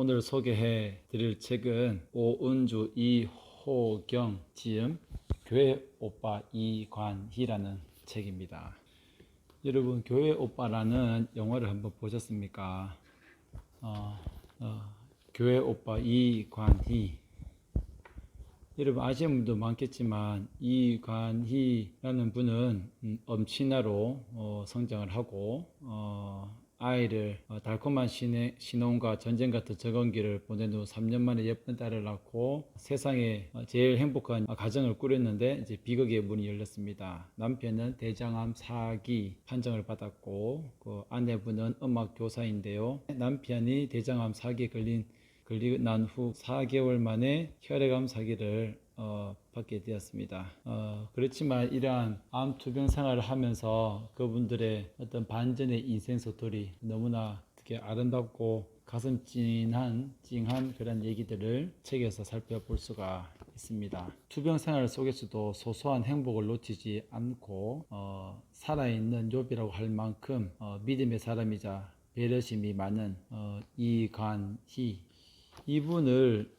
오늘 소개해 드릴 책은 오은주 이호경 지음 교회 오빠 이관희라는 책입니다. 여러분, 교회 오빠라는 영화를 한번 보셨습니까? 교회 오빠 이관희, 여러분 아시는 분도 많겠지만 이관희라는 분은 엄친아로 성장을 하고 아이를 달콤한 신혼과 전쟁 같은 적응기를 보낸 후 3년 만에 예쁜 딸을 낳고 세상에 제일 행복한 가정을 꾸렸는데 이제 비극의 문이 열렸습니다. 남편은 대장암 4기 판정을 받았고 그 아내분은 음악 교사인데요. 남편이 대장암 4기에 걸리고 난 후 4개월 만에 혈액암 사기를 받게 되었습니다. 그렇지만 이러한 암 투병 생활을 하면서 그분들의 어떤 반전의 인생 스토리, 너무나 되게 아름답고 가슴 찡한 그런 얘기들을 책에서 살펴볼 수가 있습니다. 투병 생활 속에서도 소소한 행복을 놓치지 않고 살아있는 욥이라고 할 만큼 믿음의 사람이자 배려심이 많은 이관희, 이분을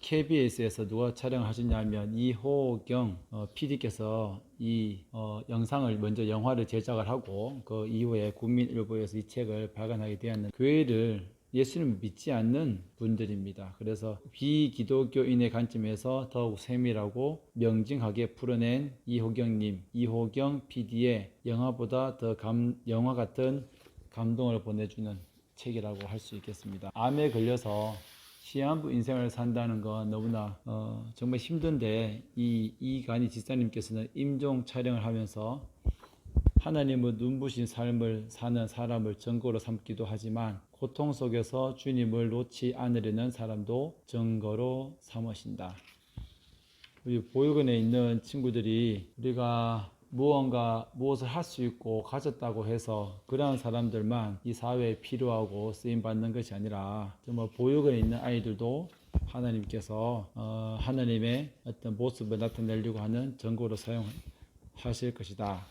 KBS에서 누가 촬영하셨냐면 이호경 PD께서 이 영상을 먼저 영화를 제작을 하고 그 이후에 국민일보에서 이 책을 발간하게 되었는 교회를 예수님을 믿지 않는 분들입니다. 그래서 비기독교인의 관점에서 더욱 세밀하고 명징하게 풀어낸 이호경 PD의 영화보다 더 영화 같은 감동을 보내주는 책이라고 할 수 있겠습니다. 암에 걸려서 시한부 인생을 산다는 건 너무나 정말 힘든데 이간희 집사님께서는 임종 촬영을 하면서 하나님의 눈부신 삶을 사는 사람을 증거로 삼기도 하지만 고통 속에서 주님을 놓지 않으려는 사람도 증거로 삼으신다. 우리 보육원에 있는 친구들이 우리가 무엇을 할 수 있고 가졌다고 해서 그러한 사람들만 이 사회에 필요하고 쓰임받는 것이 아니라 정말 보육원에 있는 아이들도 하나님께서 하나님의 어떤 모습을 나타내려고 하는 증거로 사용하실 것이다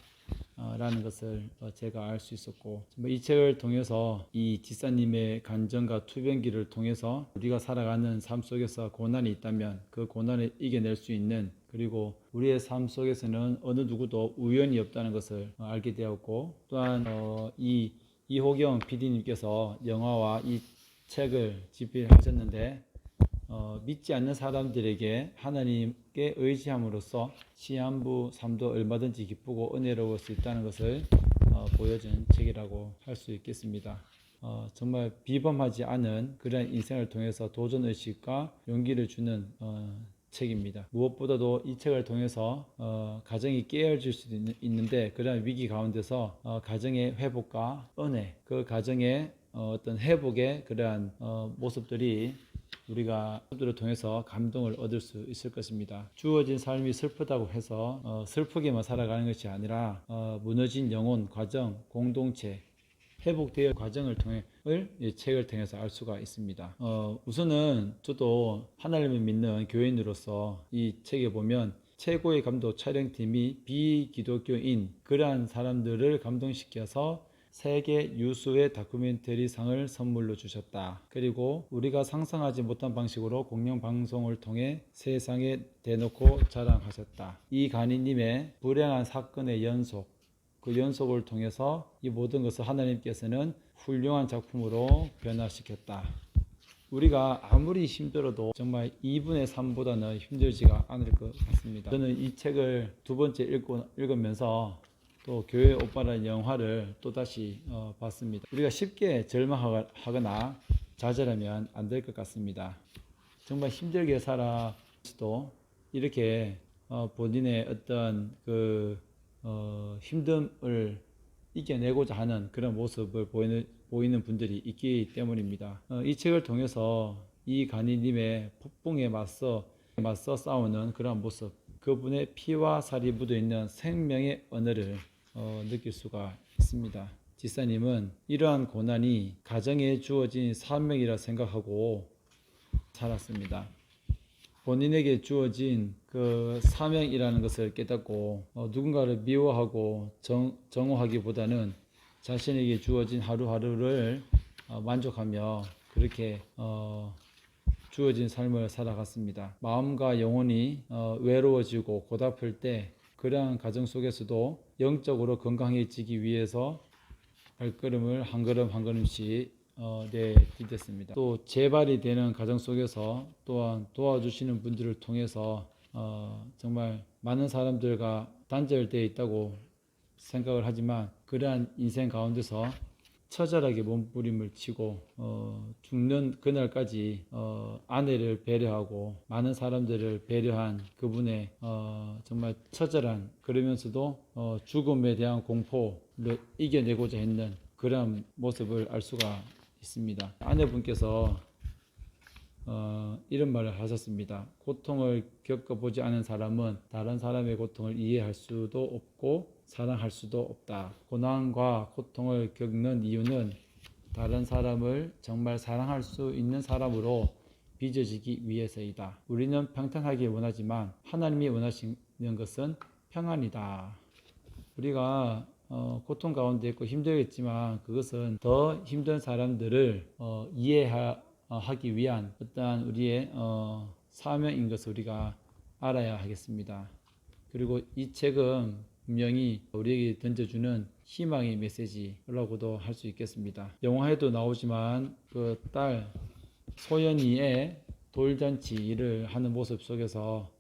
라는 것을 제가 알 수 있었고, 이 책을 통해서 이 지사님의 간증과 투병기를 통해서 우리가 살아가는 삶 속에서 고난이 있다면 그 고난을 이겨낼 수 있는, 그리고 우리의 삶 속에서는 어느 누구도 우연이 없다는 것을 알게 되었고, 또한 이 이호경 PD님께서 영화와 이 책을 집필하셨는데 믿지 않는 사람들에게 하나님께 의지함으로써 시한부 삶도 얼마든지 기쁘고 은혜로울 수 있다는 것을 보여준 책이라고 할 수 있겠습니다. 정말 비범하지 않은 그런 인생을 통해서 도전의식과 용기를 주는 책입니다. 무엇보다도 이 책을 통해서 가정이 깨어질 수도 있는데 그런 위기 가운데서 가정의 회복과 은혜, 그 가정의 어떤 회복의 그러한 모습들이 우리가 그들을 통해서 감동을 얻을 수 있을 것입니다. 주어진 삶이 슬프다고 해서 슬프게만 살아가는 것이 아니라 무너진 영혼, 가정, 공동체, 회복되어 과정을 이 책을 통해서 알 수가 있습니다. 우선은 저도 하나님을 믿는 교인으로서 이 책에 보면 최고의 감독 촬영팀이 비기독교인 그러한 사람들을 감동시켜서 세계 유수의 다큐멘터리 상을 선물로 주셨다. 그리고 우리가 상상하지 못한 방식으로 공영방송을 통해 세상에 대놓고 자랑하셨다. 이간희님의 불행한 사건의 연속, 그 연속을 통해서 이 모든 것을 하나님께서는 훌륭한 작품으로 변화시켰다. 우리가 아무리 힘들어도 정말 2분의 3보다는 힘들지가 않을 것 같습니다. 저는 이 책을 두 번째 읽으면서 또 교회 오빠라는 영화를 또다시 봤습니다. 우리가 쉽게 절망하거나 좌절하면 안 될 것 같습니다. 정말 힘들게 살아도 이렇게 본인의 어떤 그 힘듦을 이겨내고자 하는 그런 모습을 보이는 분들이 있기 때문입니다. 이 책을 통해서 이간희님의 폭풍에 맞서 싸우는 그런 모습, 그분의 피와 살이 묻어있는 생명의 언어를 느낄 수가 있습니다. 지사님은 이러한 고난이 가정에 주어진 사명이라 생각하고 살았습니다. 본인에게 주어진 그 사명이라는 것을 깨닫고 누군가를 미워하고 정오하기보다는 자신에게 주어진 하루하루를 만족하며 그렇게 주어진 삶을 살아갔습니다. 마음과 영혼이 외로워지고 고달플 때 그러한 가정 속에서도 영적으로 건강해지기 위해서 발걸음을 한 걸음 한 걸음씩 내딛었습니다. 또 재발이 되는 가정 속에서 또한 도와주시는 분들을 통해서 정말 많은 사람들과 단절되어 있다고 생각을 하지만 그러한 인생 가운데서 처절하게 몸부림을 치고 죽는 그날까지 아내를 배려하고 많은 사람들을 배려한 그분의 정말 처절한 그러면서도 죽음에 대한 공포를 이겨내고자 했는 그런 모습을 알 수가 있습니다. 아내분께서 이런 말을 하셨습니다. 고통을 겪어보지 않은 사람은 다른 사람의 고통을 이해할 수도 없고 사랑할 수도 없다. 고난과 고통을 겪는 이유는 다른 사람을 정말 사랑할 수 있는 사람으로 빚어지기 위해서이다. 우리는 평탄하게 원하지만 하나님이 원하시는 것은 평안이다. 우리가 고통 가운데 있고 힘들겠지만 그것은 더 힘든 사람들을 이해하기 위한 어떠한 우리의 사명인 것을 우리가 알아야 하겠습니다. 그리고 이 책은 분명히 우리에게 던져주는 희망의 메시지라고도 할 수 있겠습니다. 영화에도 나오지만 그 딸 소연이의 돌잔치를 하는 모습 속에서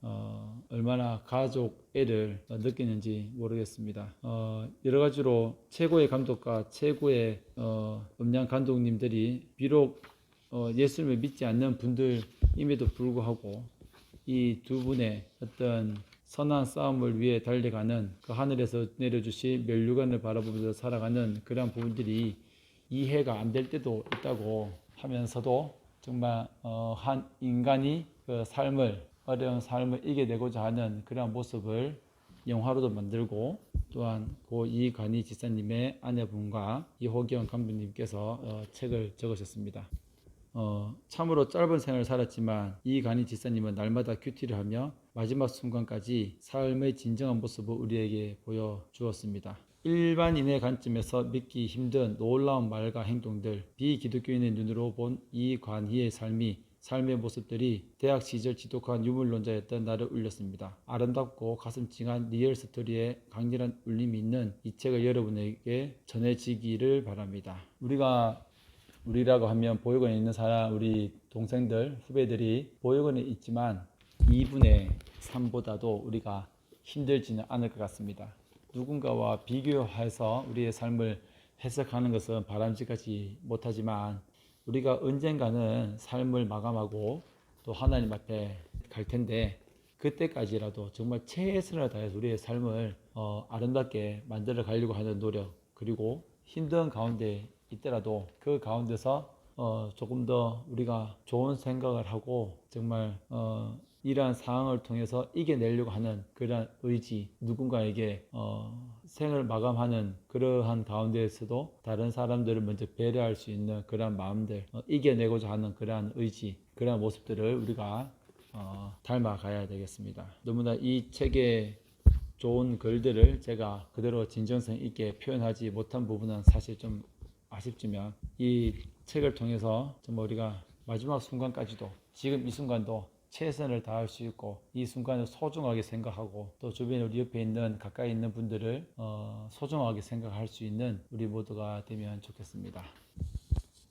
얼마나 가족 애를 느끼는지 모르겠습니다. 여러 가지로 최고의 감독과 최고의 음향 감독님들이 비록 예수님을 믿지 않는 분들임에도 불구하고 이 두 분의 어떤 선한 싸움을 위해 달려가는 그 하늘에서 내려주신 면류관을 바라보면서 살아가는 그런 부분들이 이해가 안 될 때도 있다고 하면서도 정말 한 인간이 그 삶을 어려운 삶을 이겨내고자 하는 그런 모습을 영화로도 만들고 또한 고 이간희 지사님의 아내분과 이호경 감독님께서 책을 적으셨습니다. 참으로 짧은 생을 살았지만 이간희 지사님은 날마다 큐티를 하며 마지막 순간까지 삶의 진정한 모습을 우리에게 보여주었습니다. 일반인의 관점에서 믿기 힘든 놀라운 말과 행동들, 비기독교인의 눈으로 본 이관희의 삶의 모습들이 대학 시절 지독한 유물론자였던 나를 울렸습니다. 아름답고 가슴 찡한 리얼 스토리에 강렬한 울림이 있는 이 책을 여러분에게 전해지기를 바랍니다. 우리라고 하면 보육원에 있는 사람, 우리 동생들, 후배들이 보육원에 있지만 2분의 3보다도 우리가 힘들지는 않을 것 같습니다. 누군가와 비교해서 우리의 삶을 해석하는 것은 바람직하지 못하지만 우리가 언젠가는 삶을 마감하고 또 하나님 앞에 갈 텐데 그때까지라도 정말 최선을 다해서 우리의 삶을 아름답게 만들어 가려고 하는 노력, 그리고 힘든 가운데 있더라도 그 가운데서 조금 더 우리가 좋은 생각을 하고 정말 이러한 상황을 통해서 이겨내려고 하는 그러한 의지, 누군가에게 생을 마감하는 그러한 가운데에서도 다른 사람들을 먼저 배려할 수 있는 그러한 마음들, 이겨내고자 하는 그러한 의지, 그러한 모습들을 우리가 닮아가야 되겠습니다. 너무나 이 책의 좋은 글들을 제가 그대로 진정성 있게 표현하지 못한 부분은 사실 좀 아쉽지만 이 책을 통해서 정말 우리가 마지막 순간까지도 지금 이 순간도 최선을 다할 수 있고 이 순간을 소중하게 생각하고 또 주변에 우리 옆에 있는 가까이 있는 분들을 소중하게 생각할 수 있는 우리 모두가 되면 좋겠습니다.